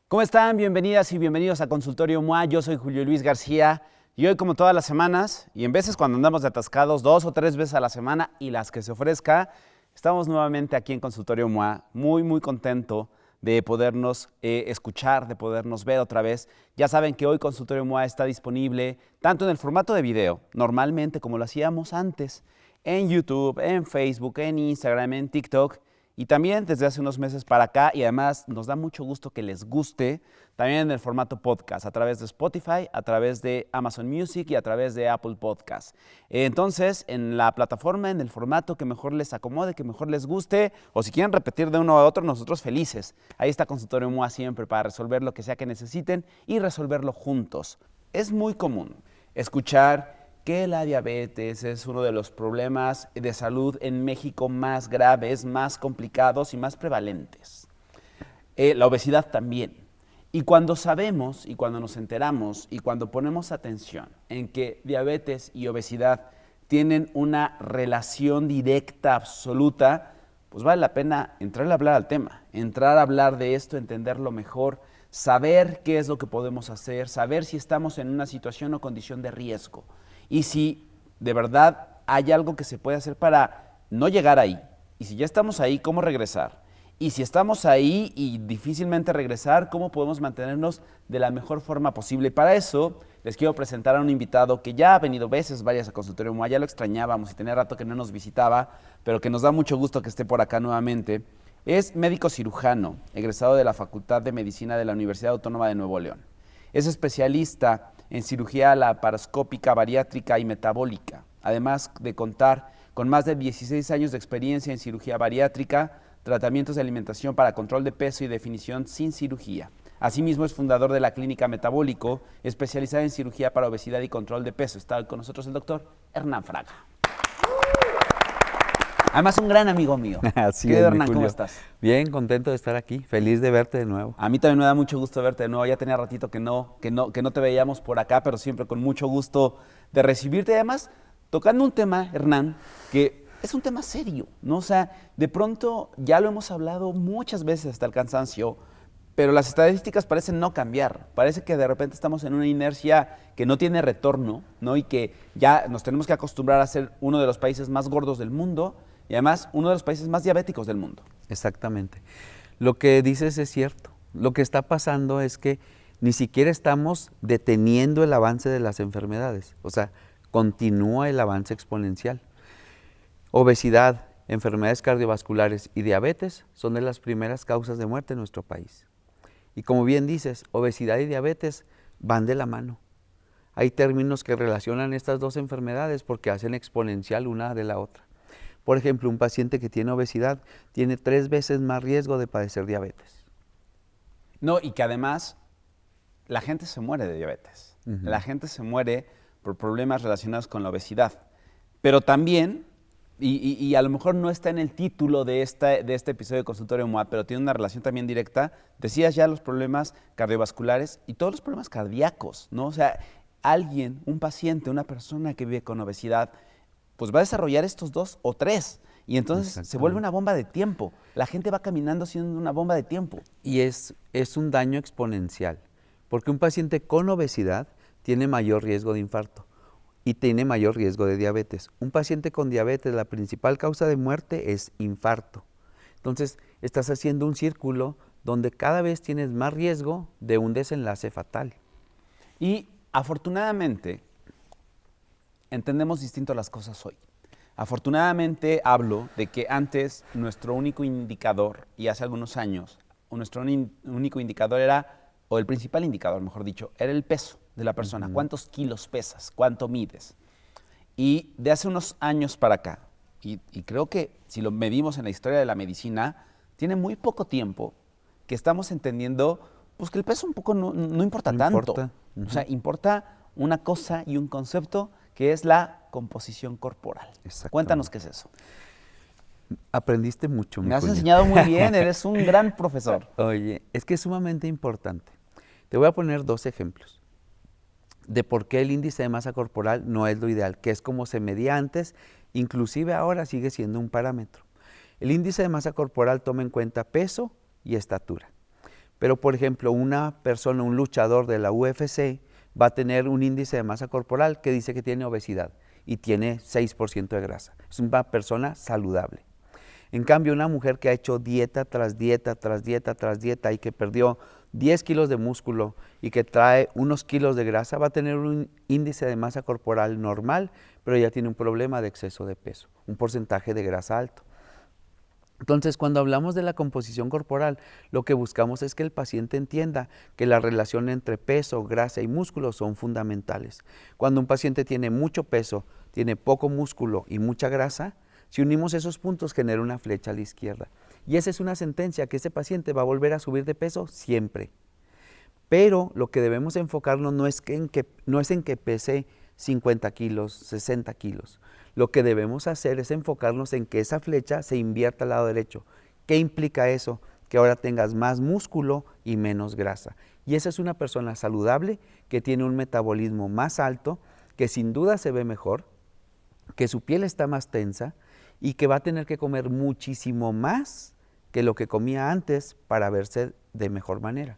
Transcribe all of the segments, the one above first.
¿Cómo están? Bienvenidas y bienvenidos a Consultorio MOA. Yo soy Julio Luis García y hoy, como todas las semanas, y en veces cuando andamos de atascados 2 o 3 veces a la semana y las que se ofrezca, estamos nuevamente aquí en Consultorio MOA, muy contento de podernos escuchar, de podernos ver otra vez. Ya saben que hoy Consultorio MOA está disponible tanto en el formato de video, normalmente como lo hacíamos antes, en YouTube, en Facebook, en Instagram, en TikTok, y también desde hace unos meses para acá, y además nos da mucho gusto que les guste, también en el formato podcast, a través de Spotify, a través de Amazon Music y a través de Apple Podcast. Entonces, en la plataforma, en el formato que mejor les acomode, que mejor les guste, o si quieren repetir de uno a otro, nosotros felices. Ahí está Consultorio MOA siempre para resolver lo que sea que necesiten y resolverlo juntos. Es muy común escuchar que la diabetes es uno de los problemas de salud en México más graves, más complicados y más prevalentes. La obesidad también. Y cuando sabemos y cuando nos enteramos y cuando ponemos atención en que diabetes y obesidad tienen una relación directa, absoluta, pues vale la pena entrar a hablar al tema, entrar a hablar de esto, entenderlo mejor, saber qué es lo que podemos hacer, saber si estamos en una situación o condición de riesgo. Y si de verdad hay algo que se puede hacer para no llegar ahí, y si ya estamos ahí, ¿cómo regresar? Y si estamos ahí y difícilmente regresar, ¿cómo podemos mantenernos de la mejor forma posible? Y para eso les quiero presentar a un invitado que ya ha venido varias a Consultorio MOA, ya lo extrañábamos y tenía rato que no nos visitaba, pero que nos da mucho gusto que esté por acá nuevamente. Es médico cirujano, egresado de la Facultad de Medicina de la Universidad Autónoma de Nuevo León. Es especialista en cirugía laparoscópica, bariátrica y metabólica, además de contar con más de 16 años de experiencia en cirugía bariátrica, tratamientos de alimentación para control de peso y definición sin cirugía. Asimismo, es fundador de la Clínica Metabólico, especializada en cirugía para obesidad y control de peso. Está con nosotros el doctor Hernán Fraga. Además, un gran amigo mío. Así Querido es, mi Hernán, ¿cómo Julio. estás? Bien, contento de estar aquí, feliz de verte de nuevo. A mí también me da mucho gusto verte de nuevo. Ya tenía ratito que no te veíamos por acá, pero siempre con mucho gusto de recibirte. Además, tocando un tema, Hernán, que es un tema serio, ¿no? O sea, de pronto ya lo hemos hablado muchas veces hasta el cansancio, pero las estadísticas parecen no cambiar. Parece que de repente estamos en una inercia que no tiene retorno, ¿no? Y que ya nos tenemos que acostumbrar a ser uno de los países más gordos del mundo y además uno de los países más diabéticos del mundo. Exactamente. Lo que dices es cierto. Lo que está pasando es que ni siquiera estamos deteniendo el avance de las enfermedades. O sea, continúa el avance exponencial. Obesidad, enfermedades cardiovasculares y diabetes son de las primeras causas de muerte en nuestro país. Y como bien dices, obesidad y diabetes van de la mano. Hay términos que relacionan estas dos enfermedades porque hacen exponencial una de la otra. Por ejemplo, un paciente que tiene obesidad tiene 3 veces más riesgo de padecer diabetes. No, y que además la gente se muere de diabetes. La gente se muere por problemas relacionados con la obesidad. Pero también, y a lo mejor no está en el título de este episodio de Consultorio MOA, pero tiene una relación también directa, decías ya los problemas cardiovasculares y todos los problemas cardíacos, ¿no? O sea, alguien, un paciente, una persona que vive con obesidad, pues va a desarrollar estos 2 o 3 y entonces se vuelve una bomba de tiempo. La gente va caminando siendo una bomba de tiempo. Y es un daño exponencial, porque un paciente con obesidad tiene mayor riesgo de infarto y tiene mayor riesgo de diabetes. Un paciente con diabetes, la principal causa de muerte es infarto. Entonces, estás haciendo un círculo donde cada vez tienes más riesgo de un desenlace fatal. Y afortunadamente, entendemos distinto las cosas hoy. Afortunadamente hablo de que antes nuestro único indicador, y hace algunos años, nuestro único indicador era, o el principal indicador, mejor dicho, era el peso de la persona. ¿Cuántos kilos pesas? ¿Cuánto mides? Y de hace unos años para acá, y creo que si lo medimos en la historia de la medicina, tiene muy poco tiempo que estamos entendiendo pues, que el peso un poco no importa tanto. O sea, importa una cosa y un concepto que es la composición corporal. Cuéntanos qué es eso. Aprendiste mucho, mi Me has Julio. enseñado muy bien, eres un gran profesor. Oye, es que es sumamente importante. Te voy a poner 2 ejemplos de por qué el índice de masa corporal no es lo ideal, que es como se medía antes, inclusive ahora sigue siendo un parámetro. El índice de masa corporal toma en cuenta peso y estatura. Pero, por ejemplo, una persona, un luchador de la UFC, va a tener un índice de masa corporal que dice que tiene obesidad y tiene 6% de grasa. Es una persona saludable. En cambio, una mujer que ha hecho dieta tras dieta, tras dieta, tras dieta y que perdió 10 kilos de músculo y que trae unos kilos de grasa, va a tener un índice de masa corporal normal, pero ya tiene un problema de exceso de peso, un porcentaje de grasa alto. Entonces, cuando hablamos de la composición corporal, lo que buscamos es que el paciente entienda que la relación entre peso, grasa y músculo son fundamentales. Cuando un paciente tiene mucho peso, tiene poco músculo y mucha grasa, si unimos esos puntos genera una flecha a la izquierda. Y esa es una sentencia que ese paciente va a volver a subir de peso siempre. Pero lo que debemos enfocarnos no es en que pese 50 kilos, 60 kilos. Lo que debemos hacer es enfocarnos en que esa flecha se invierta al lado derecho. ¿Qué implica eso? Que ahora tengas más músculo y menos grasa. Y esa es una persona saludable que tiene un metabolismo más alto, que sin duda se ve mejor, que su piel está más tensa y que va a tener que comer muchísimo más que lo que comía antes para verse de mejor manera.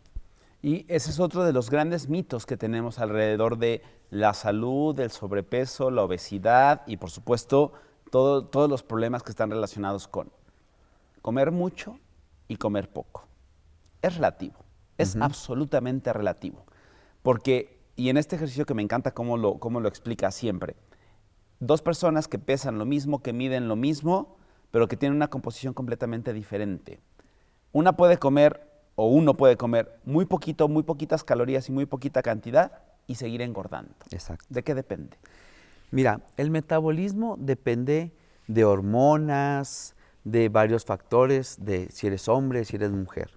Y ese es otro de los grandes mitos que tenemos alrededor de la salud, el sobrepeso, la obesidad y por supuesto todos los problemas que están relacionados con comer mucho y comer poco. Es relativo, es absolutamente relativo. Porque, y en este ejercicio que me encanta cómo lo explica siempre, dos personas que pesan lo mismo, que miden lo mismo, pero que tienen una composición completamente diferente. Una puede comer o uno puede comer muy poquito, muy poquitas calorías y muy poquita cantidad y seguir engordando. Exacto. ¿De qué depende? Mira, el metabolismo depende de hormonas, de varios factores, de si eres hombre, si eres mujer.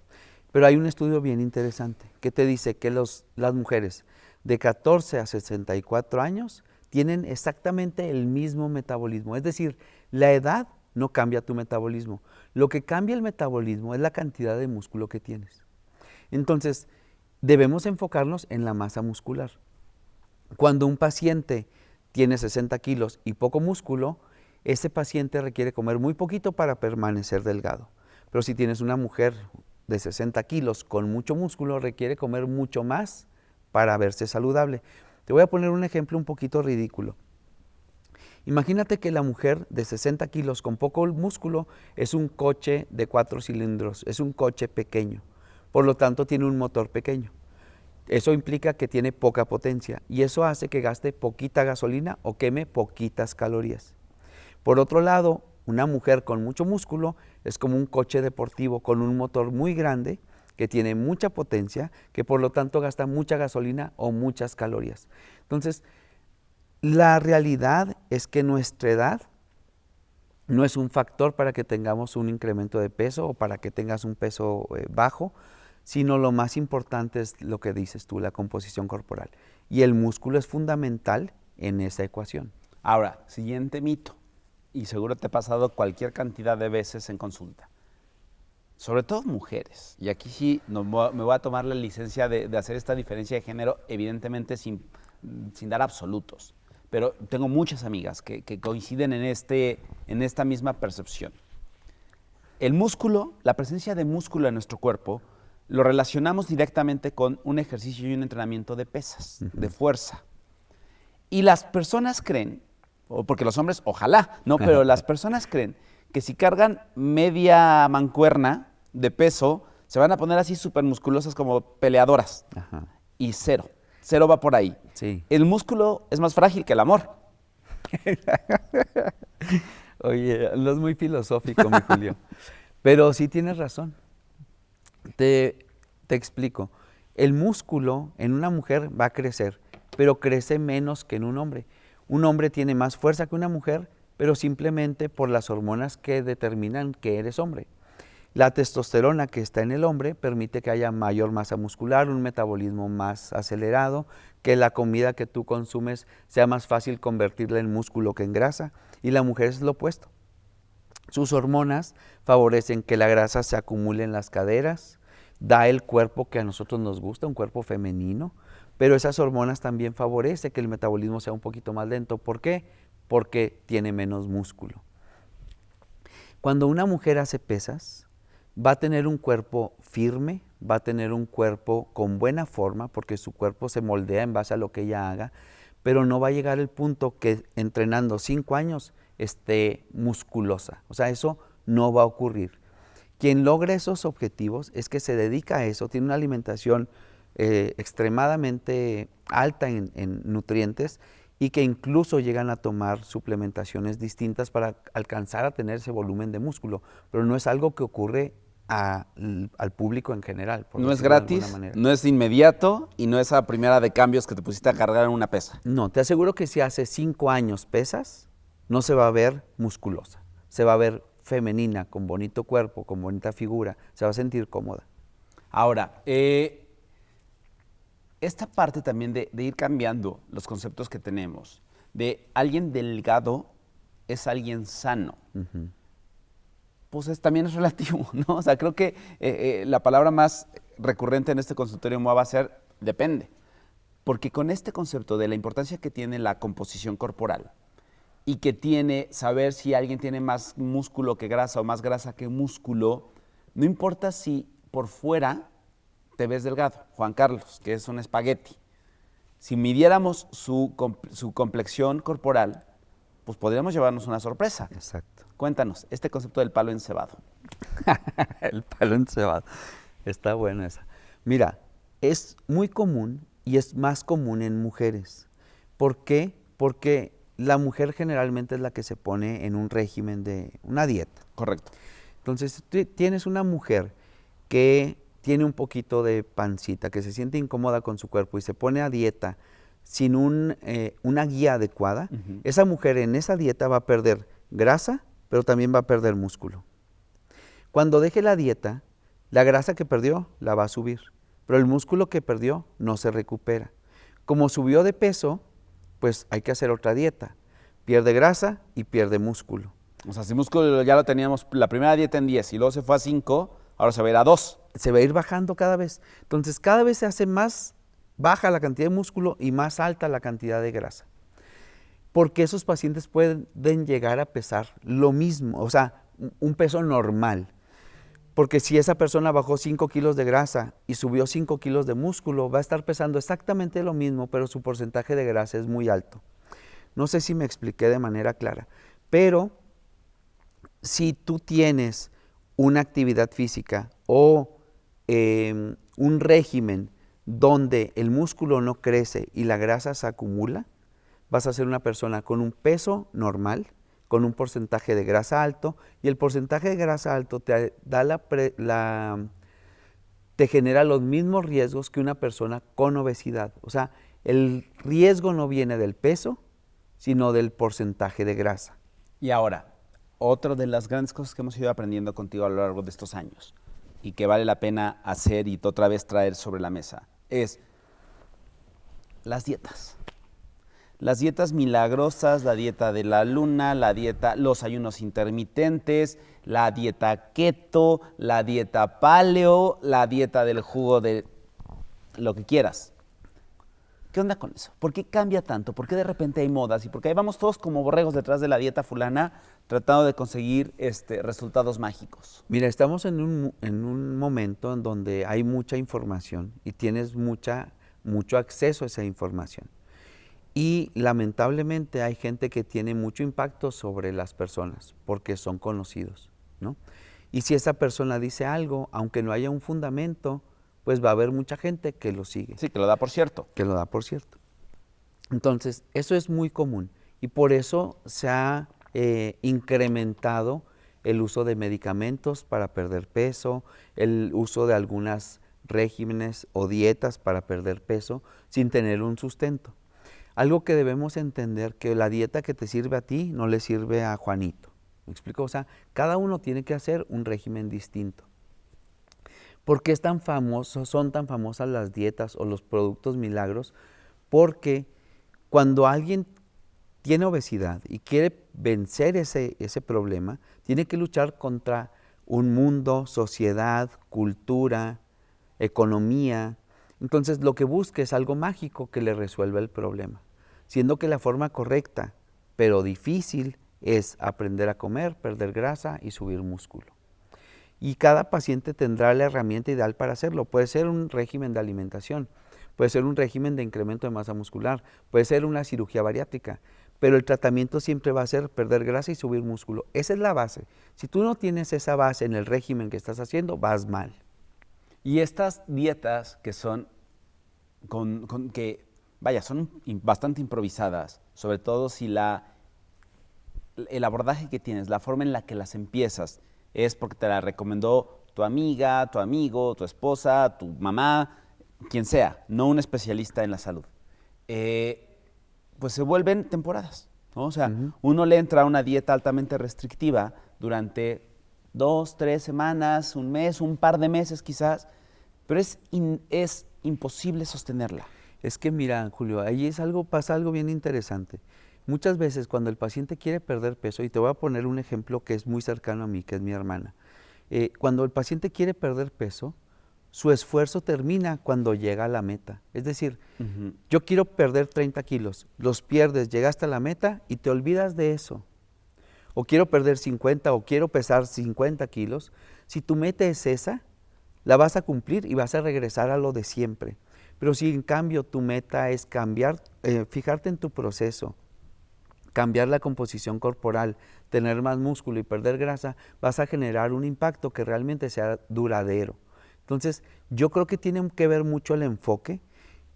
Pero hay un estudio bien interesante que te dice que las mujeres de 14 a 64 años tienen exactamente el mismo metabolismo. Es decir, la edad no cambia tu metabolismo. Lo que cambia el metabolismo es la cantidad de músculo que tienes. Entonces, debemos enfocarnos en la masa muscular. Cuando un paciente tiene 60 kilos y poco músculo, ese paciente requiere comer muy poquito para permanecer delgado. Pero si tienes una mujer de 60 kilos con mucho músculo, requiere comer mucho más para verse saludable. Te voy a poner un ejemplo un poquito ridículo. Imagínate que la mujer de 60 kilos con poco músculo es un coche de 4 cilindros, es un coche pequeño, por lo tanto tiene un motor pequeño. Eso implica que tiene poca potencia y eso hace que gaste poquita gasolina o queme poquitas calorías. Por otro lado, una mujer con mucho músculo es como un coche deportivo con un motor muy grande que tiene mucha potencia, que por lo tanto gasta mucha gasolina o muchas calorías. Entonces, la realidad es que nuestra edad no es un factor para que tengamos un incremento de peso o para que tengas un peso bajo, sino lo más importante es lo que dices tú, la composición corporal. Y el músculo es fundamental en esa ecuación. Ahora, siguiente mito, y seguro te ha pasado cualquier cantidad de veces en consulta, sobre todo mujeres, y aquí sí me voy a tomar la licencia de hacer esta diferencia de género, evidentemente sin dar absolutos. Pero tengo muchas amigas que coinciden en esta misma percepción. El músculo, la presencia de músculo en nuestro cuerpo, lo relacionamos directamente con un ejercicio y un entrenamiento de pesas, de fuerza. Y las personas creen, porque los hombres, ojalá, no, pero las personas creen que si cargan media mancuerna de peso, se van a poner así súper musculosas como peleadoras. Ajá. Y cero va por ahí. Sí. El músculo es más frágil que el amor. Oye, no es muy filosófico, mi Julio. Pero sí tienes razón. Te explico. El músculo en una mujer va a crecer, pero crece menos que en un hombre. Un hombre tiene más fuerza que una mujer, pero simplemente por las hormonas que determinan que eres hombre. La testosterona que está en el hombre permite que haya mayor masa muscular, un metabolismo más acelerado, que la comida que tú consumes sea más fácil convertirla en músculo que en grasa. Y la mujer es lo opuesto. Sus hormonas favorecen que la grasa se acumule en las caderas, da el cuerpo que a nosotros nos gusta, un cuerpo femenino, pero esas hormonas también favorecen que el metabolismo sea un poquito más lento. ¿Por qué? Porque tiene menos músculo. Cuando una mujer hace pesas, va a tener un cuerpo firme, va a tener un cuerpo con buena forma, porque su cuerpo se moldea en base a lo que ella haga, pero no va a llegar el punto que entrenando 5 años esté musculosa. O sea, eso no va a ocurrir. Quien logra esos objetivos es que se dedica a eso, tiene una alimentación extremadamente alta en nutrientes y que incluso llegan a tomar suplementaciones distintas para alcanzar a tener ese volumen de músculo, pero no es algo que ocurre al público en general. No es gratis, no es inmediato y no es a primera de cambios que te pusiste a cargar en una pesa. No, te aseguro que si hace 5 años pesas, no se va a ver musculosa, se va a ver femenina, con bonito cuerpo, con bonita figura, se va a sentir cómoda. Ahora, esta parte también de ir cambiando los conceptos que tenemos, de alguien delgado es alguien sano, pues también es relativo, ¿no? O sea, creo que la palabra más recurrente en este consultorio MOA va a ser depende, porque con este concepto de la importancia que tiene la composición corporal y que tiene saber si alguien tiene más músculo que grasa o más grasa que músculo, no importa si por fuera te ves delgado, Juan Carlos, que es un espagueti. Si midiéramos su complexión corporal, pues podríamos llevarnos una sorpresa. Exacto. Cuéntanos, este concepto del palo encebado. El palo encebado. Está buena esa. Mira, es muy común y es más común en mujeres. ¿Por qué? Porque la mujer generalmente es la que se pone en un régimen de una dieta. Correcto. Entonces, tú tienes una mujer que tiene un poquito de pancita, que se siente incómoda con su cuerpo y se pone a dieta sin una guía adecuada, esa mujer en esa dieta va a perder grasa, pero también va a perder músculo. Cuando deje la dieta, la grasa que perdió la va a subir, pero el músculo que perdió no se recupera. Como subió de peso, pues hay que hacer otra dieta. Pierde grasa y pierde músculo. O sea, si músculo ya lo teníamos, la primera dieta en 10 y luego se fue a 5, ahora se va a ir a 2. Se va a ir bajando cada vez. Entonces, cada vez se hace más baja la cantidad de músculo y más alta la cantidad de grasa. Porque esos pacientes pueden llegar a pesar lo mismo, o sea, un peso normal. Porque si esa persona bajó 5 kilos de grasa y subió 5 kilos de músculo, va a estar pesando exactamente lo mismo, pero su porcentaje de grasa es muy alto. No sé si me expliqué de manera clara, pero si tú tienes una actividad física o un régimen donde el músculo no crece y la grasa se acumula, vas a ser una persona con un peso normal, con un porcentaje de grasa alto, y el porcentaje de grasa alto te genera los mismos riesgos que una persona con obesidad. O sea, el riesgo no viene del peso, sino del porcentaje de grasa. Y ahora, otra de las grandes cosas que hemos ido aprendiendo contigo a lo largo de estos años y que vale la pena hacer y otra vez traer sobre la mesa es las dietas. Las dietas milagrosas, la dieta de la luna, los ayunos intermitentes, la dieta keto, la dieta paleo, la dieta del jugo de lo que quieras. ¿Qué onda con eso? ¿Por qué cambia tanto? ¿Por qué de repente hay modas? ¿Y por qué ahí vamos todos como borregos detrás de la dieta fulana tratando de conseguir resultados mágicos? Mira, estamos en un momento en donde hay mucha información y tienes mucho acceso a esa información. Y lamentablemente hay gente que tiene mucho impacto sobre las personas porque son conocidos, ¿no? Y si esa persona dice algo, aunque no haya un fundamento, pues va a haber mucha gente que lo sigue. Sí, que lo da por cierto. Que lo da por cierto. Entonces, eso es muy común y por eso se ha incrementado el uso de medicamentos para perder peso, el uso de algunos regímenes o dietas para perder peso sin tener un sustento. Algo que debemos entender, que la dieta que te sirve a ti no le sirve a Juanito. ¿Me explico? O sea, cada uno tiene que hacer un régimen distinto. ¿Por qué son tan famosas las dietas o los productos milagros? Porque cuando alguien tiene obesidad y quiere vencer ese problema, tiene que luchar contra un mundo, sociedad, cultura, economía. Entonces lo que busca es algo mágico que le resuelva el problema, siendo que la forma correcta, pero difícil, es aprender a comer, perder grasa y subir músculo. y cada paciente tendrá la herramienta ideal para hacerlo. Puede ser un régimen de alimentación, puede ser un régimen de incremento de masa muscular, puede ser una cirugía bariátrica, pero el tratamiento siempre va a ser perder grasa y subir músculo. Esa es la base. Si tú no tienes esa base en el régimen que estás haciendo, vas mal. Y estas dietas que son, son bastante improvisadas, sobre todo si el abordaje que tienes, la forma en la que las empiezas, es porque te la recomendó tu amiga, tu amigo, tu esposa, tu mamá, quien sea, no un especialista en la salud. Pues se vuelven temporadas, ¿no? O sea, uno le entra a una dieta altamente restrictiva durante 2, 3 semanas, un mes, un par de meses quizás, pero es imposible sostenerla. Es que mira, Julio, ahí pasa algo bien interesante. Muchas veces cuando el paciente quiere perder peso, y te voy a poner un ejemplo que es muy cercano a mí, que es mi hermana. Cuando el paciente quiere perder peso, su esfuerzo termina cuando llega a la meta. Es decir, yo quiero perder 30 kilos, los pierdes, llegaste a la meta y te olvidas de eso. O quiero perder 50 o quiero pesar 50 kilos. Si tu meta es esa, la vas a cumplir y vas a regresar a lo de siempre. Pero si en cambio tu meta es cambiar, fijarte en tu proceso, cambiar la composición corporal, tener más músculo y perder grasa, vas a generar un impacto que realmente sea duradero. Entonces, yo creo que tiene que ver mucho el enfoque,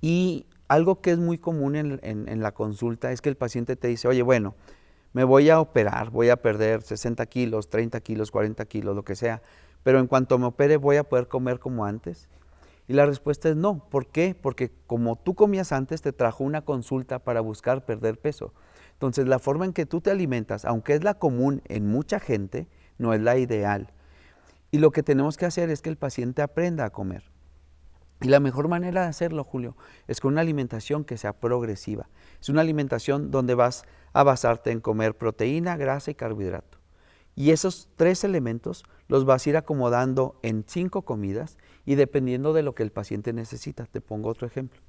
y algo que es muy común en la consulta es que el paciente te dice, oye, bueno, me voy a operar, voy a perder 60 kilos, 30 kilos, 40 kilos, lo que sea, pero en cuanto me opere voy a poder comer como antes. Y la respuesta es no. ¿Por qué? Porque como tú comías antes, te trajo una consulta para buscar perder peso. Entonces, la forma en que tú te alimentas, aunque es la común en mucha gente, no es la ideal. Y lo que tenemos que hacer es que el paciente aprenda a comer. Y la mejor manera de hacerlo, Julio, es con una alimentación que sea progresiva. Es una alimentación donde vas a basarte en comer proteína, grasa y carbohidrato. Y esos 3 elementos los vas a ir acomodando en 5 comidas y dependiendo de lo que el paciente necesita. Te pongo otro ejemplo.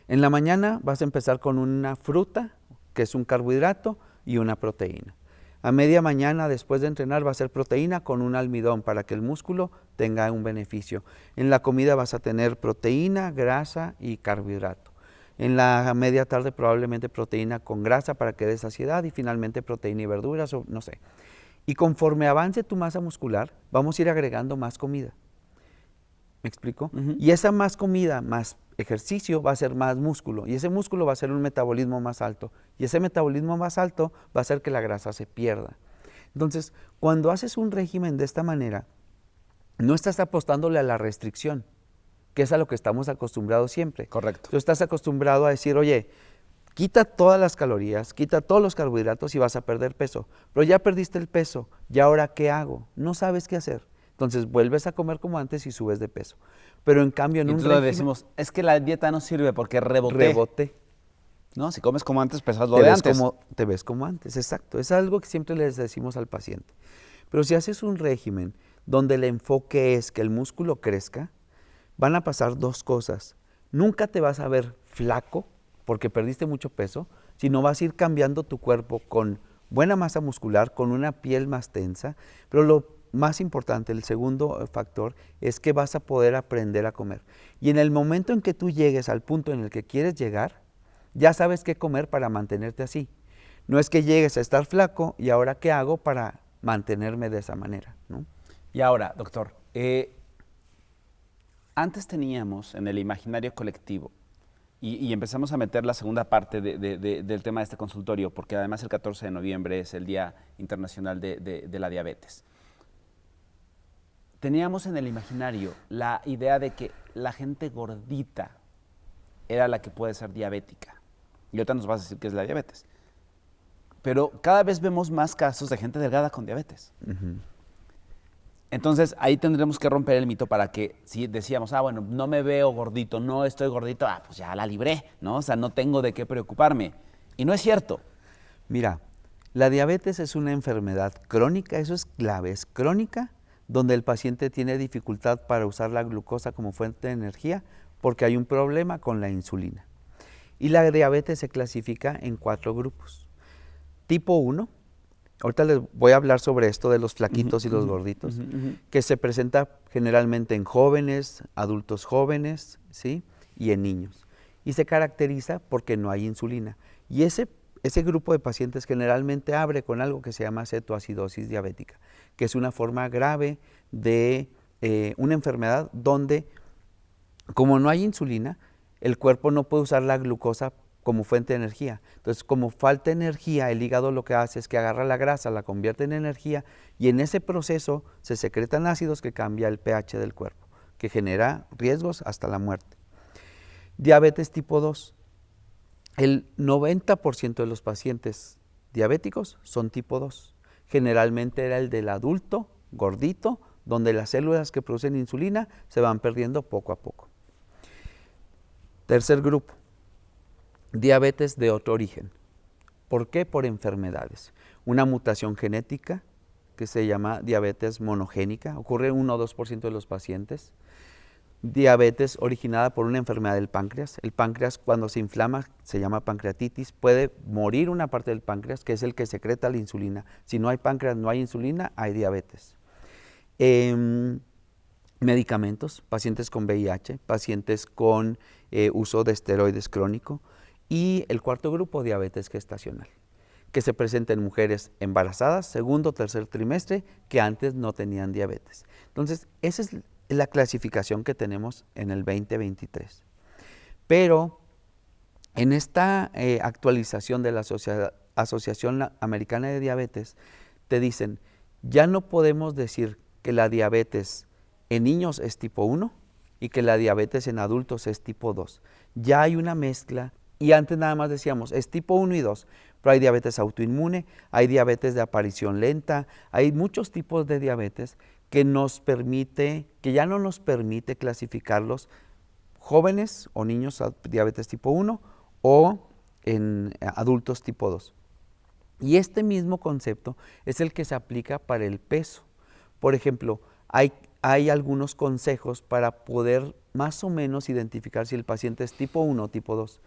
En la mañana vas a empezar con una fruta, que es un carbohidrato, y una proteína. A media mañana, después de entrenar, va a ser proteína con un almidón para que el músculo tenga un beneficio. En la comida vas a tener proteína, grasa y carbohidrato. En la media tarde probablemente proteína con grasa para que dé saciedad, y finalmente proteína y verduras, o no sé. Y conforme avance tu masa muscular, vamos a ir agregando más comida. ¿Me explico? Y esa más comida, más ejercicio, va a ser más músculo. Y ese músculo va a ser un metabolismo más alto. Y ese metabolismo más alto va a hacer que la grasa se pierda. Entonces, cuando haces un régimen de esta manera, no estás apostándole a la restricción, que es a lo que estamos acostumbrados siempre. Correcto. Tú estás acostumbrado a decir, oye, quita todas las calorías, quita todos los carbohidratos y vas a perder peso. Pero ya perdiste el peso, ¿y ahora qué hago? No sabes qué hacer. Entonces vuelves a comer como antes y subes de peso. Pero en cambio en un régimen... decimos, es que la dieta no sirve porque reboté. ¿No? Si comes como antes, pesas lo de antes. Te ves como antes, exacto. Es algo que siempre les decimos al paciente. Pero si haces un régimen donde el enfoque es que el músculo crezca, van a pasar 2 cosas. Nunca te vas a ver flaco porque perdiste mucho peso, sino vas a ir cambiando tu cuerpo con buena masa muscular, con una piel más tensa, pero lo más importante, el segundo factor, es que vas a poder aprender a comer. Y en el momento en que tú llegues al punto en el que quieres llegar, ya sabes qué comer para mantenerte así. No es que llegues a estar flaco y ahora qué hago para mantenerme de esa manera, ¿no? Y ahora, doctor, antes teníamos en el imaginario colectivo, y empezamos a meter la segunda parte del tema de este consultorio, porque además el 14 de noviembre es el Día Internacional de la Diabetes. Teníamos en el imaginario la idea de que la gente gordita era la que puede ser diabética. Y ahorita nos vas a decir qué es la diabetes. Pero cada vez vemos más casos de gente delgada con diabetes. Entonces, ahí tendremos que romper el mito para que, si decíamos, bueno, no me veo gordito, no estoy gordito, pues ya la libré, ¿no? O sea, no tengo de qué preocuparme. Y no es cierto. Mira, la diabetes es una enfermedad crónica, eso es clave, es crónica, donde el paciente tiene dificultad para usar la glucosa como fuente de energía porque hay un problema con la insulina. Y la diabetes se clasifica en 4 grupos. Tipo 1, ahorita les voy a hablar sobre esto de los flaquitos y los gorditos, que se presenta generalmente en jóvenes, adultos jóvenes, ¿sí? Y en niños. Y se caracteriza porque no hay insulina. Y ese grupo de pacientes generalmente abre con algo que se llama cetoacidosis diabética, que es una forma grave de una enfermedad donde, como no hay insulina, el cuerpo no puede usar la glucosa como fuente de energía. Entonces, como falta energía, el hígado lo que hace es que agarra la grasa, la convierte en energía y en ese proceso se secretan ácidos que cambia el pH del cuerpo, que genera riesgos hasta la muerte. Diabetes tipo 2. El 90% de los pacientes diabéticos son tipo 2. Generalmente era el del adulto gordito, donde las células que producen insulina se van perdiendo poco a poco. Tercer grupo, diabetes de otro origen. ¿Por qué? Por enfermedades. Una mutación genética que se llama diabetes monogénica, ocurre en 1 o 2% de los pacientes. Diabetes originada por una enfermedad del páncreas. El páncreas, cuando se inflama, se llama pancreatitis. Puede morir una parte del páncreas, que es el que secreta la insulina. Si no hay páncreas, no hay insulina, hay diabetes. Medicamentos, pacientes con VIH, pacientes con uso de esteroides crónico. Y el cuarto grupo, diabetes gestacional, que se presenta en mujeres embarazadas, segundo o tercer trimestre, que antes no tenían diabetes. Entonces, esa es la clasificación que tenemos en el 2023. Pero en esta actualización de la Asociación Americana de Diabetes, te dicen, ya no podemos decir que la diabetes en niños es tipo 1 y que la diabetes en adultos es tipo 2. Ya hay una mezcla y antes nada más decíamos, es tipo 1 y 2, pero hay diabetes autoinmune, hay diabetes de aparición lenta, hay muchos tipos de diabetes que ya no nos permite clasificarlos jóvenes o niños a diabetes tipo 1 o en adultos tipo 2. Y este mismo concepto es el que se aplica para el peso. Por ejemplo, hay algunos consejos para poder más o menos identificar si el paciente es tipo 1 o tipo 2.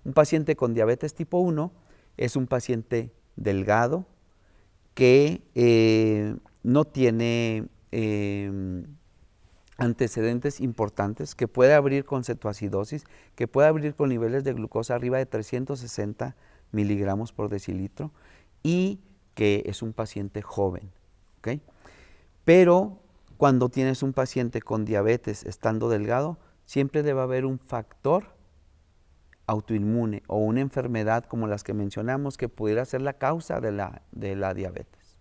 Un paciente con diabetes tipo 1 es un paciente delgado que no tiene antecedentes importantes, que puede abrir con cetoacidosis, que puede abrir con niveles de glucosa arriba de 360 miligramos por decilitro y que es un paciente joven, ¿okay? Pero cuando tienes un paciente con diabetes estando delgado, siempre debe haber un factor autoinmune o una enfermedad como las que mencionamos que pudiera ser la causa de la diabetes.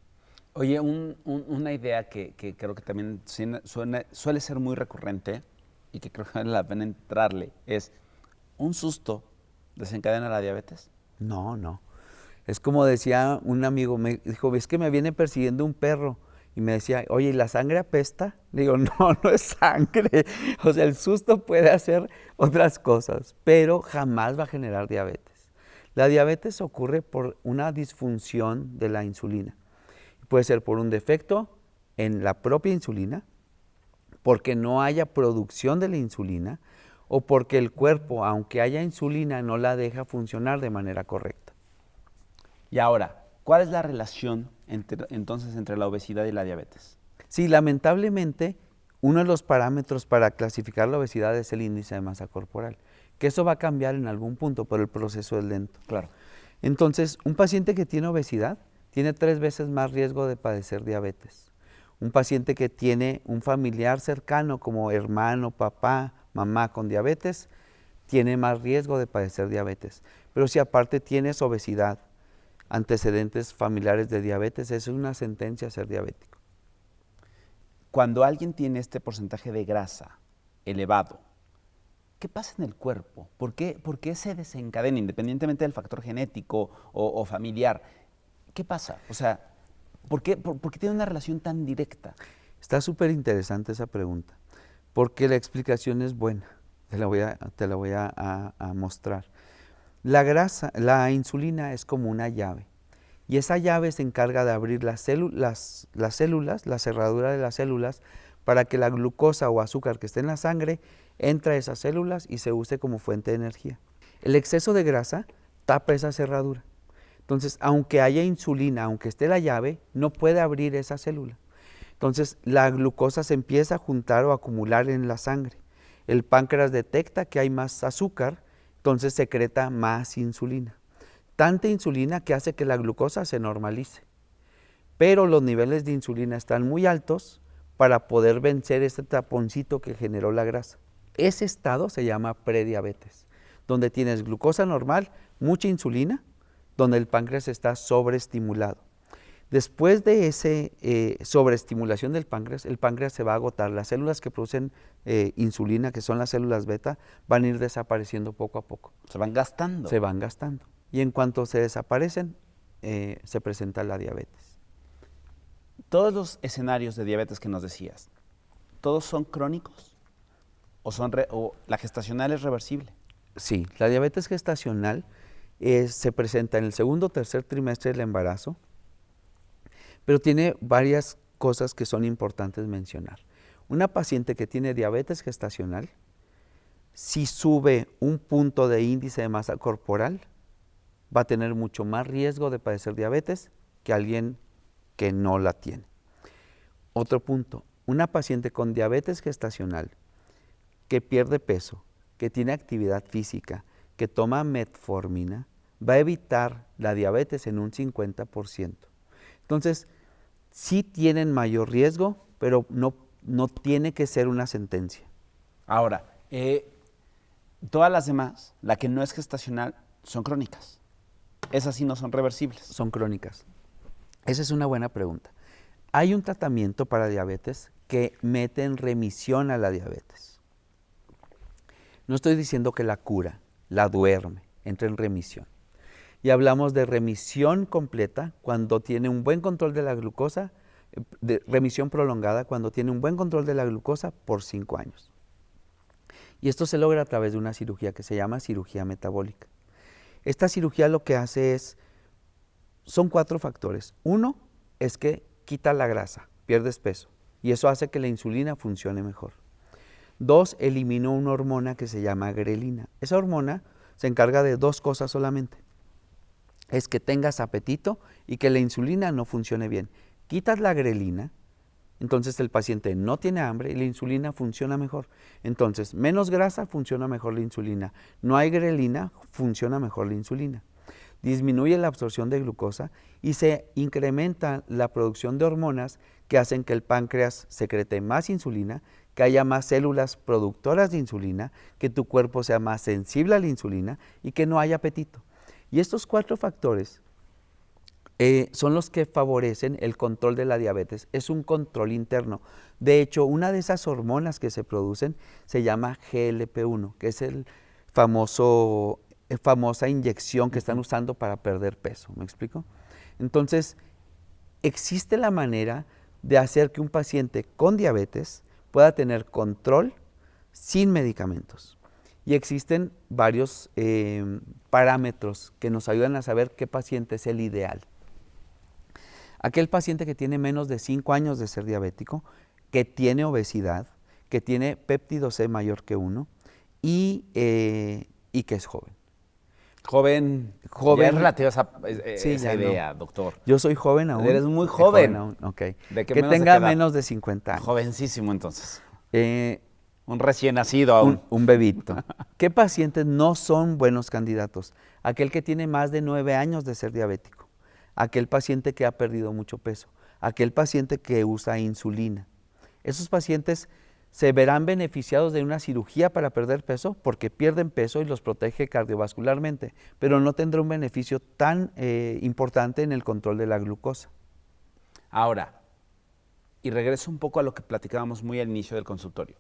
Oye, una idea que creo que también suele ser muy recurrente y que creo que vale la pena entrarle es, ¿un susto desencadena la diabetes? No, no. Es como decía un amigo, me dijo, es que me viene persiguiendo un perro. Y me decía, oye, ¿y la sangre apesta? Le digo, no, no es sangre. O sea, el susto puede hacer otras cosas, pero jamás va a generar diabetes. La diabetes ocurre por una disfunción de la insulina. Puede ser por un defecto en la propia insulina, porque no haya producción de la insulina, o porque el cuerpo, aunque haya insulina, no la deja funcionar de manera correcta. Y ahora, ¿cuál es la relación entonces entre la obesidad y la diabetes? Sí, lamentablemente, uno de los parámetros para clasificar la obesidad es el índice de masa corporal, que eso va a cambiar en algún punto, pero el proceso es lento. Claro. Entonces, un paciente que tiene obesidad tiene 3 veces más riesgo de padecer diabetes. Un paciente que tiene un familiar cercano como hermano, papá, mamá con diabetes, tiene más riesgo de padecer diabetes. Pero si aparte tienes obesidad, antecedentes familiares de diabetes, eso es una sentencia a ser diabético. Cuando alguien tiene este porcentaje de grasa elevado, ¿qué pasa en el cuerpo? ¿Por qué se desencadena, independientemente del factor genético o familiar? ¿Qué pasa? O sea, ¿por qué tiene una relación tan directa? Está súper interesante esa pregunta, porque la explicación es buena. Te la voy a mostrar. La insulina es como una llave, y esa llave se encarga de abrir las células, la cerradura de las células, para que la glucosa o azúcar que esté en la sangre entre a esas células y se use como fuente de energía. El exceso de grasa tapa esa cerradura. Entonces, aunque haya insulina, aunque esté la llave, no puede abrir esa célula. Entonces, la glucosa se empieza a juntar o acumular en la sangre. El páncreas detecta que hay más azúcar, entonces secreta más insulina. Tanta insulina que hace que la glucosa se normalice. Pero los niveles de insulina están muy altos para poder vencer este taponcito que generó la grasa. Ese estado se llama prediabetes, donde tienes glucosa normal, mucha insulina, donde el páncreas está sobreestimulado. Después de esa sobreestimulación del páncreas, el páncreas se va a agotar. Las células que producen insulina, que son las células beta, van a ir desapareciendo poco a poco. Se van gastando. Se van gastando. Y en cuanto se desaparecen, se presenta la diabetes. Todos los escenarios de diabetes que nos decías, ¿todos son crónicos? ¿O la gestacional es reversible? Sí, la diabetes gestacional se presenta en el segundo o tercer trimestre del embarazo, pero tiene varias cosas que son importantes mencionar. Una paciente que tiene diabetes gestacional, si sube un punto de índice de masa corporal, va a tener mucho más riesgo de padecer diabetes que alguien que no la tiene. Otro punto, una paciente con diabetes gestacional que pierde peso, que tiene actividad física, que toma metformina, va a evitar la diabetes en un 50%. Entonces, sí tienen mayor riesgo, pero no tiene que ser una sentencia. Ahora, todas las demás, la que no es gestacional, son crónicas. Esas sí no son reversibles. Son crónicas. Esa es una buena pregunta. Hay un tratamiento para diabetes que mete en remisión a la diabetes. No estoy diciendo que la cura, la duerme, entra en remisión. Y hablamos de remisión completa cuando tiene un buen control de la glucosa, de remisión prolongada cuando tiene un buen control de la glucosa por 5 años. Y esto se logra a través de una cirugía que se llama cirugía metabólica. Esta cirugía lo que hace son 4 factores. Uno es que quita la grasa, pierdes peso, y eso hace que la insulina funcione mejor. 2, eliminó una hormona que se llama grelina. Esa hormona se encarga de 2 cosas solamente. Es que tengas apetito y que la insulina no funcione bien. Quitas la grelina, entonces el paciente no tiene hambre y la insulina funciona mejor. Entonces, menos grasa, funciona mejor la insulina. No hay grelina, funciona mejor la insulina. Disminuye la absorción de glucosa y se incrementa la producción de hormonas que hacen que el páncreas secrete más insulina, que haya más células productoras de insulina, que tu cuerpo sea más sensible a la insulina y que no haya apetito. Y estos 4 factores son los que favorecen el control de la diabetes. Es un control interno. De hecho, una de esas hormonas que se producen se llama GLP-1, que es famosa inyección que están usando para perder peso. ¿Me explico? Entonces, existe la manera de hacer que un paciente con diabetes pueda tener control sin medicamentos. Y existen varios parámetros que nos ayudan a saber qué paciente es el ideal. Aquel paciente que tiene menos de 5 años de ser diabético, que tiene obesidad, que tiene péptido C mayor que 1 y que es joven. Joven. Ya es relativa esa idea, doctor. Yo soy joven aún. Eres muy joven. Okay. ¿De que tenga menos de 50 años. Jovencísimo entonces. Un recién nacido aún. Un bebito. ¿Qué pacientes no son buenos candidatos? Aquel que tiene más de 9 años de ser diabético. Aquel paciente que ha perdido mucho peso. Aquel paciente que usa insulina. Esos pacientes se verán beneficiados de una cirugía para perder peso porque pierden peso y los protege cardiovascularmente, pero no tendrá un beneficio tan importante en el control de la glucosa. Ahora, y regreso un poco a lo que platicábamos muy al inicio del consultorio.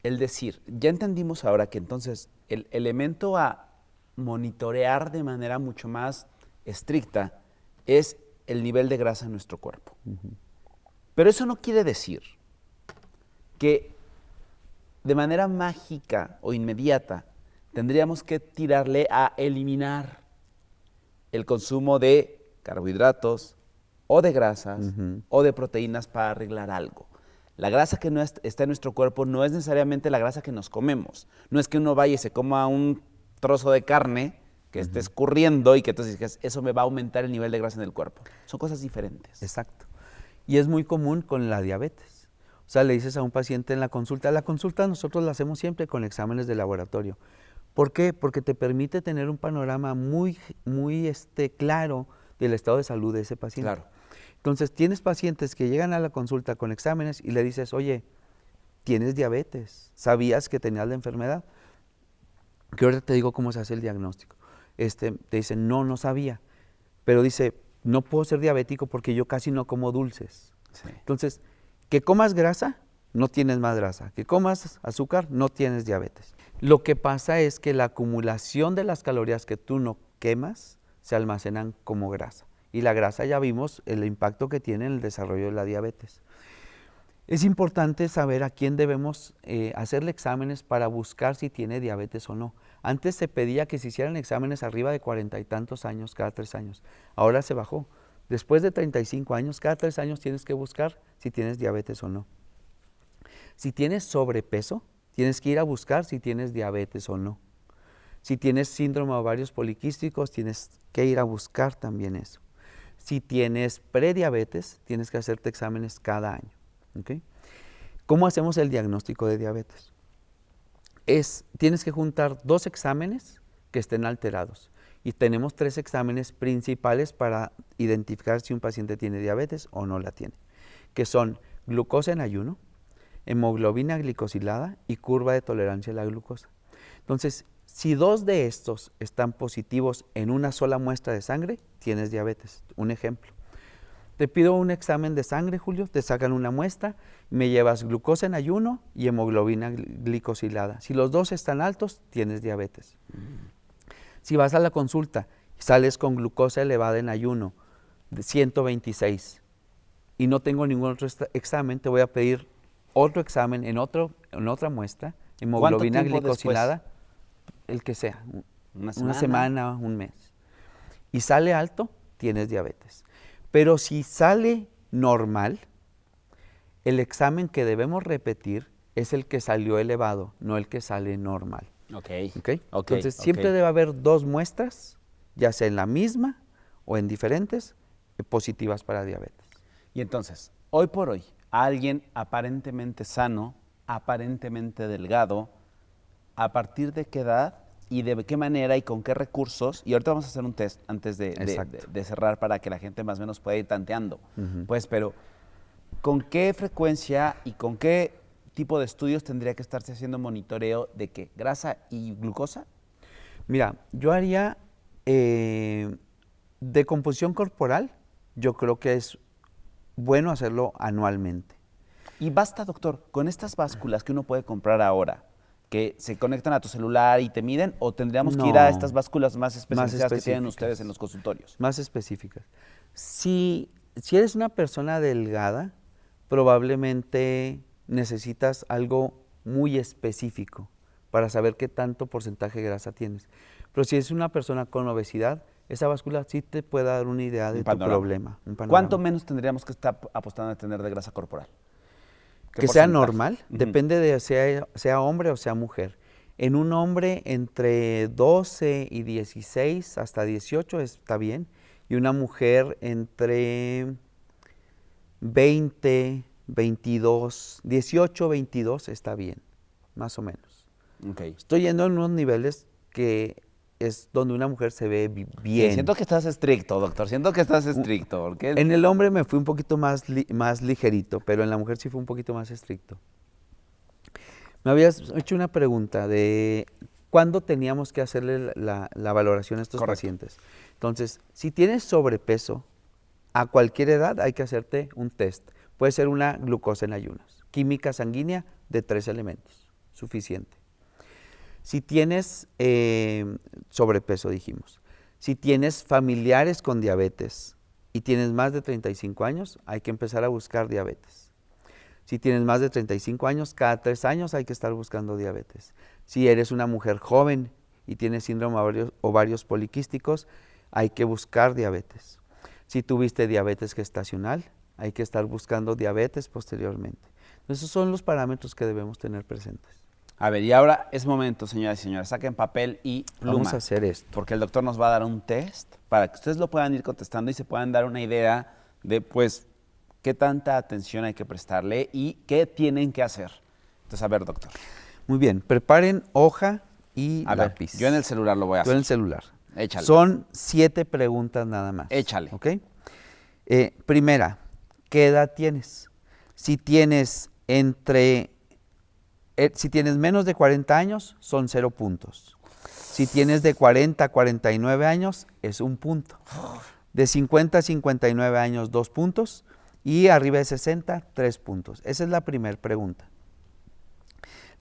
El decir, ya entendimos ahora que entonces el elemento a monitorear de manera mucho más estricta es el nivel de grasa en nuestro cuerpo. Pero eso no quiere decir que de manera mágica o inmediata tendríamos que tirarle a eliminar el consumo de carbohidratos o de grasas o de proteínas para arreglar algo. La grasa que no está en nuestro cuerpo no es necesariamente la grasa que nos comemos. No es que uno vaya y se coma un trozo de carne que esté escurriendo y que entonces digas, eso me va a aumentar el nivel de grasa en el cuerpo. Son cosas diferentes. Exacto. Y es muy común con la diabetes. O sea, le dices a un paciente en la consulta nosotros la hacemos siempre con exámenes de laboratorio. ¿Por qué? Porque te permite tener un panorama muy claro del estado de salud de ese paciente. Claro. Entonces, tienes pacientes que llegan a la consulta con exámenes y le dices, oye, tienes diabetes, ¿sabías que tenías la enfermedad? Que ahora te digo cómo se hace el diagnóstico. Te dicen, no sabía, pero dice, no puedo ser diabético porque yo casi no como dulces. Sí. Entonces, que comas grasa, no tienes más grasa. Que comas azúcar, no tienes diabetes. Lo que pasa es que la acumulación de las calorías que tú no quemas se almacenan como grasa. Y la grasa ya vimos el impacto que tiene en el desarrollo de la diabetes. Es importante saber a quién debemos hacerle exámenes para buscar si tiene diabetes o no. Antes se pedía que se hicieran exámenes arriba de 40 y tantos años, cada 3 años. Ahora se bajó. Después de 35 años, cada 3 años tienes que buscar si tienes diabetes o no. Si tienes sobrepeso, tienes que ir a buscar si tienes diabetes o no. Si tienes síndrome de ovarios poliquísticos, tienes que ir a buscar también eso. Si tienes prediabetes, tienes que hacerte exámenes cada año. ¿Okay? ¿Cómo hacemos el diagnóstico de diabetes? Tienes que juntar 2 exámenes que estén alterados. Y tenemos 3 exámenes principales para identificar si un paciente tiene diabetes o no la tiene, que son glucosa en ayuno, hemoglobina glicosilada y curva de tolerancia a la glucosa. Entonces, si 2 de estos están positivos en una sola muestra de sangre, tienes diabetes. Un ejemplo. Te pido un examen de sangre, Julio, te sacan una muestra, me llevas glucosa en ayuno y hemoglobina glicosilada. Si los 2 están altos, tienes diabetes. Si vas a la consulta y sales con glucosa elevada en ayuno de 126 y no tengo ningún otro examen, te voy a pedir otro examen en otra muestra, hemoglobina glicosilada, el que sea, una semana, un mes. Y sale alto, tienes diabetes. Pero si sale normal, el examen que debemos repetir es el que salió elevado, no el que sale normal. Okay. Entonces, siempre debe haber 2 muestras, ya sea en la misma o en diferentes, positivas para diabetes. Y entonces, hoy por hoy, alguien aparentemente sano, aparentemente delgado, ¿a partir de qué edad y de qué manera y con qué recursos? Y ahorita vamos a hacer un test antes de cerrar para que la gente más o menos pueda ir tanteando. Pues, pero ¿con qué frecuencia y con qué tipo de estudios tendría que estarse haciendo monitoreo de qué? ¿Grasa y glucosa? Mira, yo haría de composición corporal, yo creo que es bueno hacerlo anualmente. Y basta, doctor, con estas básculas que uno puede comprar ahora, que se conectan a tu celular y te miden, o tendríamos que ir a estas básculas más especializadas que tienen ustedes en los consultorios. Más específicas. Si eres una persona delgada, probablemente necesitas algo muy específico para saber qué tanto porcentaje de grasa tienes. Pero si es una persona con obesidad, esa báscula sí te puede dar una idea de tu problema. ¿Cuánto menos tendríamos que estar apostando a tener de grasa corporal? Que sea normal, depende de sea hombre o sea mujer. En un hombre entre 12 y 16 hasta 18 está bien, y una mujer entre 20, 22, 18, 22 está bien, más o menos. Okay. Estoy yendo en unos niveles que es donde una mujer se ve bien. Sí, siento que estás estricto, doctor, siento que estás estricto. Porque en el hombre me fui un poquito más ligerito, pero en la mujer sí fue un poquito más estricto. Me habías hecho una pregunta de cuándo teníamos que hacerle la valoración a estos pacientes. Entonces, si tienes sobrepeso, a cualquier edad hay que hacerte un test. Puede ser una glucosa en ayunas, química sanguínea de 3 elementos, suficiente. Si tienes sobrepeso, dijimos, si tienes familiares con diabetes y tienes más de 35 años, hay que empezar a buscar diabetes. Si tienes más de 35 años, cada 3 años hay que estar buscando diabetes. Si eres una mujer joven y tienes síndrome de ovarios poliquísticos, hay que buscar diabetes. Si tuviste diabetes gestacional, hay que estar buscando diabetes posteriormente. Esos son los parámetros que debemos tener presentes. A ver, y ahora es momento, señoras y señores, saquen papel y pluma. Vamos a hacer esto. Porque el doctor nos va a dar un test para que ustedes lo puedan ir contestando y se puedan dar una idea de, pues, qué tanta atención hay que prestarle y qué tienen que hacer. Entonces, a ver, doctor. Muy bien, preparen hoja y A ver, lápiz. yo en el celular lo voy a Tú hacer. en el celular. Échale. Son 7 preguntas nada más. Échale. ¿Ok? Primera, ¿qué edad tienes? Si tienes si tienes menos de 40 años, son 0 puntos. Si tienes de 40 a 49 años, es 1 punto. De 50 a 59 años, 2 puntos. Y arriba de 60, 3 puntos. Esa es la primera pregunta.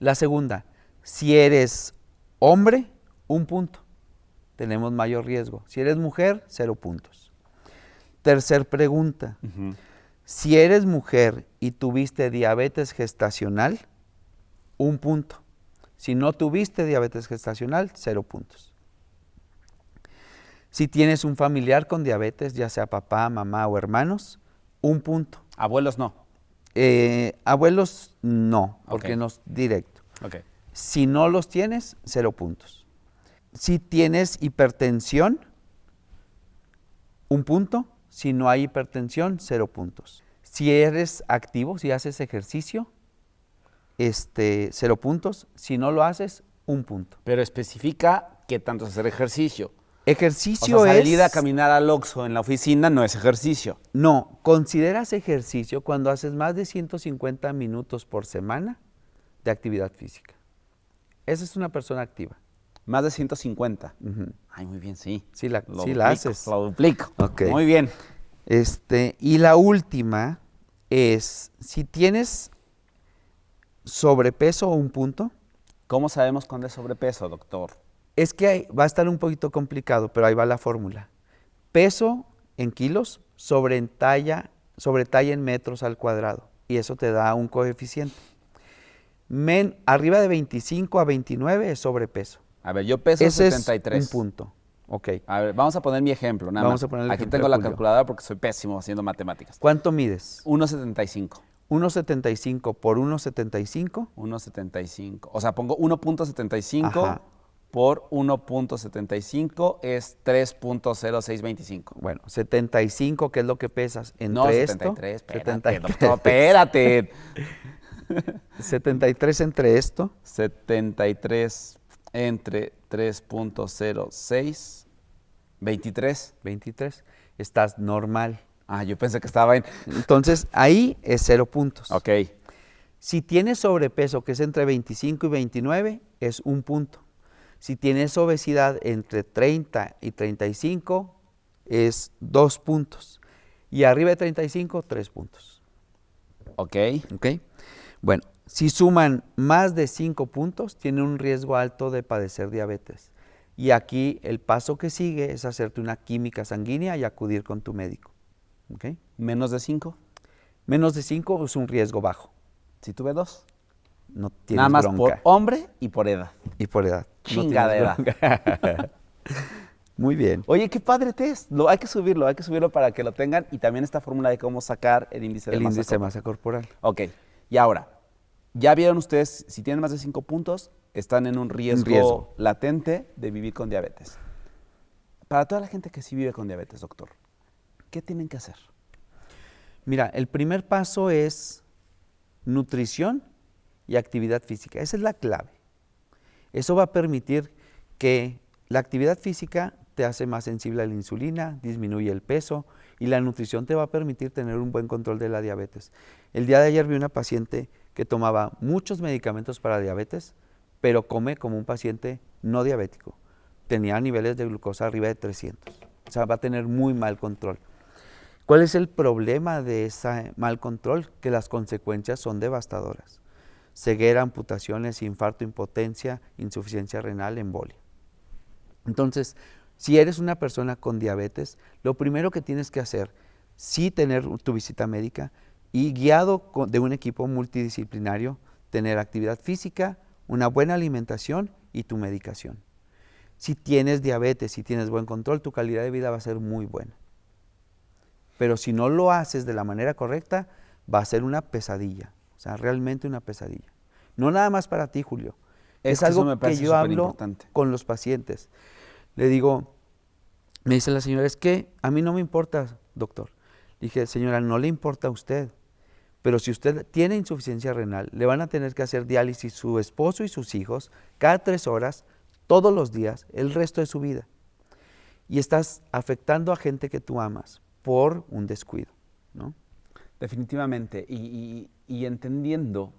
La segunda, si eres hombre, 1 punto. Tenemos mayor riesgo. Si eres mujer, 0 puntos. Tercer pregunta, si eres mujer y tuviste diabetes gestacional, 1 punto. Si no tuviste diabetes gestacional, 0 puntos. Si tienes un familiar con diabetes, ya sea papá, mamá o hermanos, 1 punto. Abuelos no. Abuelos no, porque Ok. no es directo. Ok. Si no los tienes, 0 puntos. Si tienes hipertensión, 1 punto. Si no hay hipertensión, 0 puntos. Si eres activo, si haces ejercicio, 0 puntos. Si no lo haces, 1 punto. Pero especifica qué tanto es hacer ejercicio. Ejercicio O sea, salir a es... caminar al Oxxo en la oficina no es ejercicio. No, consideras ejercicio cuando haces más de 150 minutos por semana de actividad física. Esa es una persona activa. Más de 150. Ujú. Ay, muy bien, sí. Sí la Duplico, haces. Lo duplico. Ok. Muy bien. Y la última es, si tienes sobrepeso o 1 punto, ¿Cómo sabemos cuándo es sobrepeso, doctor? es que va a estar un poquito complicado, pero ahí va la fórmula. Peso en kilos sobre talla en metros al cuadrado, y eso te da un coeficiente. Arriba de 25 a 29 es sobrepeso. A ver, yo peso Ese 73. es 1 punto. Ok. A ver, vamos a poner mi ejemplo, nada Vamos más. a poner el Aquí ejemplo tengo de la Julio. calculadora porque soy pésimo haciendo matemáticas. ¿Cuánto mides? 1,75. 1,75 por 1,75. 1,75. O sea, pongo 1,75 Ajá. por 1,75 es 3,0625. Bueno, 75, ¿qué es lo que pesas? Entre No, esto. 73, espérate, 73. doctor, espérate. 73 entre esto. 73 entre 3,06, 23. 23. Estás normal. Ah, yo pensé que estaba en... Entonces, ahí es 0 puntos. Ok. Si tienes sobrepeso, que es entre 25 y 29, es 1 punto. Si tienes obesidad entre 30 y 35, es 2 puntos. Y arriba de 35, 3 puntos. Ok. ¿Ok? Bueno, si suman más de 5 puntos, tienen un riesgo alto de padecer diabetes. Y aquí el paso que sigue es hacerte una química sanguínea y acudir con tu médico. ¿Ok? ¿Menos de 5? Menos de 5 es un riesgo bajo. Si tuve 2. No tienes Nada más bronca. por hombre y por edad. Y por edad. No Chingadera. tienes bronca. Muy bien. Oye, qué padre test. Hay que subirlo para que lo tengan. Y también esta fórmula de cómo sacar el índice de El masa índice de corporal. masa corporal. Ok. Y ahora, ya vieron ustedes, si tienen más de 5 puntos, están en un riesgo latente de vivir con diabetes. Para toda la gente que sí vive con diabetes, doctor, ¿qué tienen que hacer? Mira, el primer paso es nutrición y actividad física. Esa es la clave. Eso va a permitir que la actividad física te hace más sensible a la insulina, disminuye el peso, y la nutrición te va a permitir tener un buen control de la diabetes. El día de ayer vi una paciente que tomaba muchos medicamentos para diabetes, pero come como un paciente no diabético. Tenía niveles de glucosa arriba de 300. O sea, va a tener muy mal control. ¿Cuál es el problema de ese mal control? Que las consecuencias son devastadoras. Ceguera, amputaciones, infarto, impotencia, insuficiencia renal, embolia. Entonces, si eres una persona con diabetes, lo primero que tienes que hacer, sí tener tu visita médica y guiado de un equipo multidisciplinario, tener actividad física, una buena alimentación y tu medicación. Si tienes diabetes, si tienes buen control, tu calidad de vida va a ser muy buena. Pero si no lo haces de la manera correcta, va a ser una pesadilla, o sea, realmente una pesadilla. No nada más para ti, Julio, Es que eso algo me que parece yo hablo superimportante. con los pacientes. Le digo, me dice la señora, es que a mí no me importa, doctor. Dije, señora, no le importa a usted, pero si usted tiene insuficiencia renal, le van a tener que hacer diálisis su esposo y sus hijos cada 3 horas, todos los días, el resto de su vida. Y estás afectando a gente que tú amas por un descuido, ¿no? Definitivamente. Y entendiendo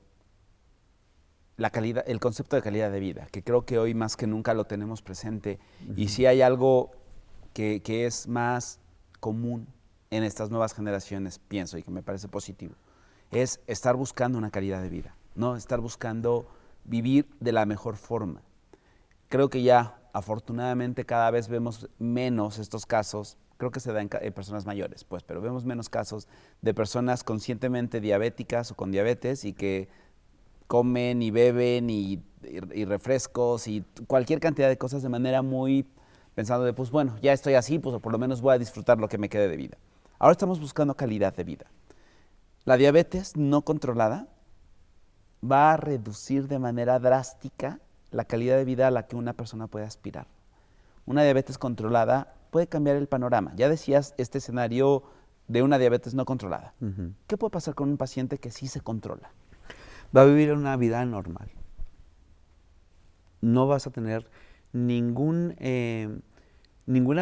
la calidad, el concepto de calidad de vida, que creo que hoy más que nunca lo tenemos presente. Y si hay algo que es más común en estas nuevas generaciones, pienso, y que me parece positivo, es estar buscando una calidad de vida, ¿no? Estar buscando vivir de la mejor forma. Creo que ya, afortunadamente, cada vez vemos menos estos casos. Creo que se da en personas mayores, pues, pero vemos menos casos de personas conscientemente diabéticas o con diabetes y que comen y beben y refrescos y cualquier cantidad de cosas de manera muy pensando de, pues bueno, ya estoy así, pues por lo menos voy a disfrutar lo que me quede de vida. Ahora estamos buscando calidad de vida. La diabetes no controlada va a reducir de manera drástica la calidad de vida a la que una persona puede aspirar. Una diabetes controlada puede cambiar el panorama. Ya decías este escenario de una diabetes no controlada. ¿Qué puede pasar con un paciente que sí se controla? Va a vivir una vida normal. No vas a tener ninguna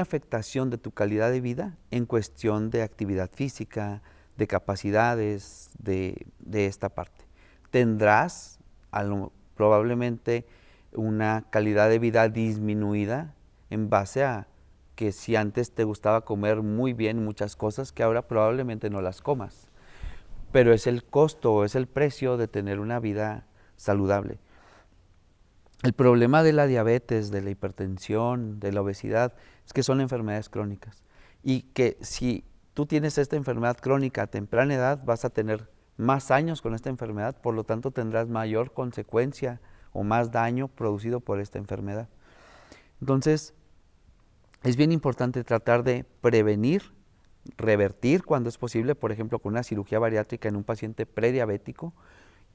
afectación de tu calidad de vida en cuestión de actividad física, de capacidades, de esta parte. Tendrás probablemente una calidad de vida disminuida en base a que si antes te gustaba comer muy bien muchas cosas, que ahora probablemente no las comas. Pero es el costo, es el precio de tener una vida saludable. El problema de la diabetes, de la hipertensión, de la obesidad, es que son enfermedades crónicas. Y que si tú tienes esta enfermedad crónica a temprana edad, vas a tener más años con esta enfermedad, por lo tanto tendrás mayor consecuencia o más daño producido por esta enfermedad. Entonces, es bien importante tratar de prevenir, revertir cuando es posible, por ejemplo, con una cirugía bariátrica en un paciente prediabético,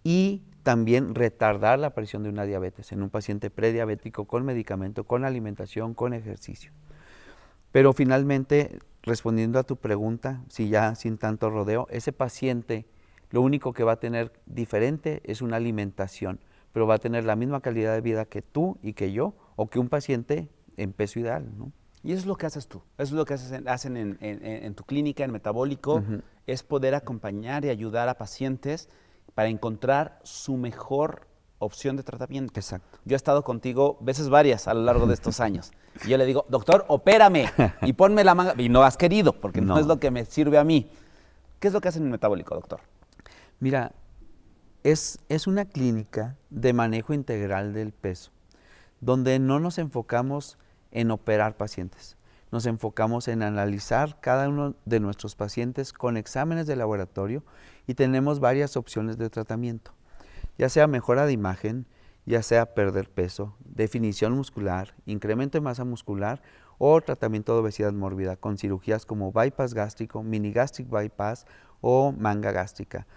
y también retardar la aparición de una diabetes en un paciente prediabético con medicamento, con alimentación, con ejercicio. Pero finalmente, respondiendo a tu pregunta, si ya sin tanto rodeo, ese paciente lo único que va a tener diferente es una alimentación, pero va a tener la misma calidad de vida que tú y que yo, o que un paciente en peso ideal, ¿no? Y eso es lo que haces tú, eso es lo que hacen en tu clínica, en Metabólico, es poder acompañar y ayudar a pacientes para encontrar su mejor opción de tratamiento. Exacto. Yo he estado contigo veces varias a lo largo de estos años. Y yo le digo, doctor, opérame y ponme la manga. Y no has querido, porque no es lo que me sirve a mí. ¿Qué es lo que hacen en Metabólico, doctor? Mira, es una clínica de manejo integral del peso, donde no nos enfocamos en operar pacientes. Nos enfocamos en analizar cada uno de nuestros pacientes con exámenes de laboratorio y tenemos varias opciones de tratamiento, ya sea mejora de imagen, ya sea perder peso, definición muscular, incremento de masa muscular o tratamiento de obesidad mórbida con cirugías como bypass gástrico, mini gastric bypass o manga gástrica.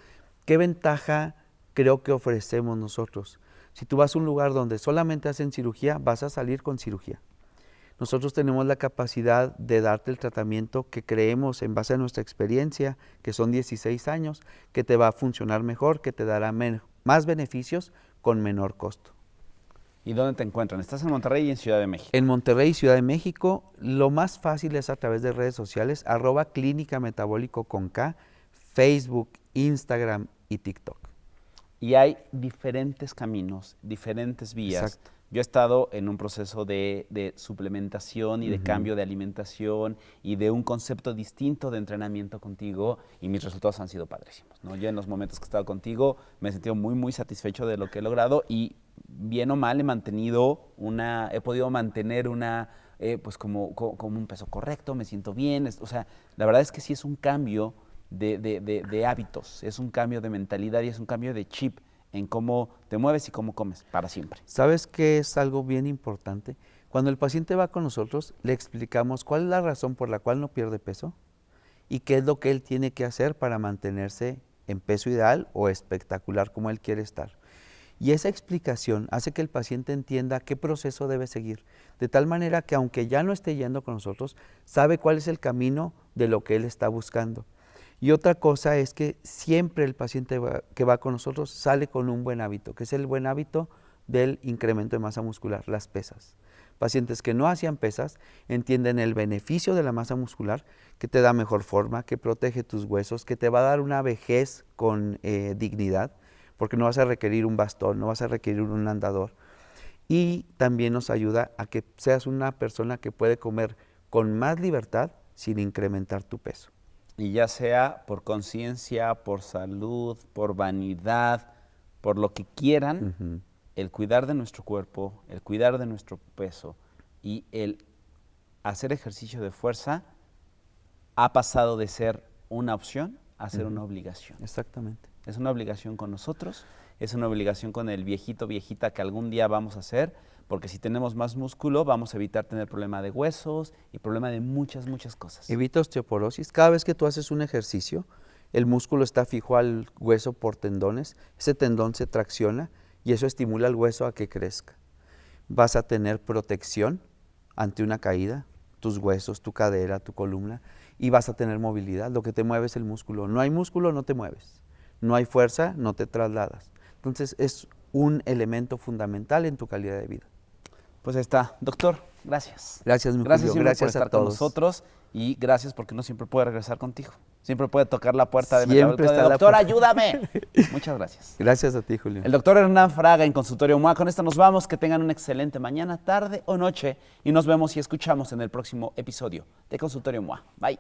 ¿Qué ventaja creo que ofrecemos nosotros? Si tú vas a un lugar donde solamente hacen cirugía, vas a salir con cirugía. Nosotros tenemos la capacidad de darte el tratamiento que creemos en base a nuestra experiencia, que son 16 años, que te va a funcionar mejor, que te dará más beneficios con menor costo. ¿Y dónde te encuentran? ¿Estás en Monterrey y en Ciudad de México? En Monterrey y Ciudad de México, lo más fácil es a través de redes sociales, @Clínica Metabólico con K, Facebook, Instagram y TikTok. Y hay diferentes caminos, diferentes vías. Exacto. Yo he estado en un proceso de suplementación y de cambio de alimentación y de un concepto distinto de entrenamiento contigo y mis resultados han sido padrísimos, ¿no? Yo en los momentos que he estado contigo me he sentido muy, muy satisfecho de lo que he logrado y bien o mal he podido mantener pues como un peso correcto, me siento bien, o sea, la verdad es que sí es un cambio de hábitos, es un cambio de mentalidad y es un cambio de chip en cómo te mueves y cómo comes para siempre. ¿Sabes qué es algo bien importante? Cuando el paciente va con nosotros, le explicamos cuál es la razón por la cual no pierde peso y qué es lo que él tiene que hacer para mantenerse en peso ideal o espectacular como él quiere estar. Y esa explicación hace que el paciente entienda qué proceso debe seguir, de tal manera que aunque ya no esté yendo con nosotros, sabe cuál es el camino de lo que él está buscando. Y otra cosa es que siempre el paciente que va con nosotros sale con un buen hábito, que es el buen hábito del incremento de masa muscular, las pesas. Pacientes que no hacían pesas entienden el beneficio de la masa muscular, que te da mejor forma, que protege tus huesos, que te va a dar una vejez con dignidad, porque no vas a requerir un bastón, no vas a requerir un andador. Y también nos ayuda a que seas una persona que puede comer con más libertad sin incrementar tu peso. Y ya sea por conciencia, por salud, por vanidad, por lo que quieran, el cuidar de nuestro cuerpo, el cuidar de nuestro peso y el hacer ejercicio de fuerza ha pasado de ser una opción a ser una obligación. Exactamente. Es una obligación con nosotros, es una obligación con el viejito, viejita que algún día vamos a hacer, porque si tenemos más músculo vamos a evitar tener problema de huesos y problema de muchas, muchas cosas. Evita osteoporosis. Cada vez que tú haces un ejercicio, el músculo está fijo al hueso por tendones, ese tendón se tracciona y eso estimula al hueso a que crezca. Vas a tener protección ante una caída, tus huesos, tu cadera, tu columna, y vas a tener movilidad. Lo que te mueve es el músculo. No hay músculo, no te mueves. No hay fuerza, no te trasladas. Entonces es un elemento fundamental en tu calidad de vida. Pues ahí está. Doctor, gracias. Gracias, mi Gracias, Julio. gracias por Gracias a estar con todos. nosotros y gracias porque no siempre puede regresar contigo. Siempre puede tocar la puerta de Siempre está la doctor, puerta. ayúdame. Muchas gracias. Gracias a ti, Julio. El doctor Hernán Fraga en Consultorio MOA. Con esto nos vamos. Que tengan una excelente mañana, tarde o noche y nos vemos y escuchamos en el próximo episodio de Consultorio MOA. Bye.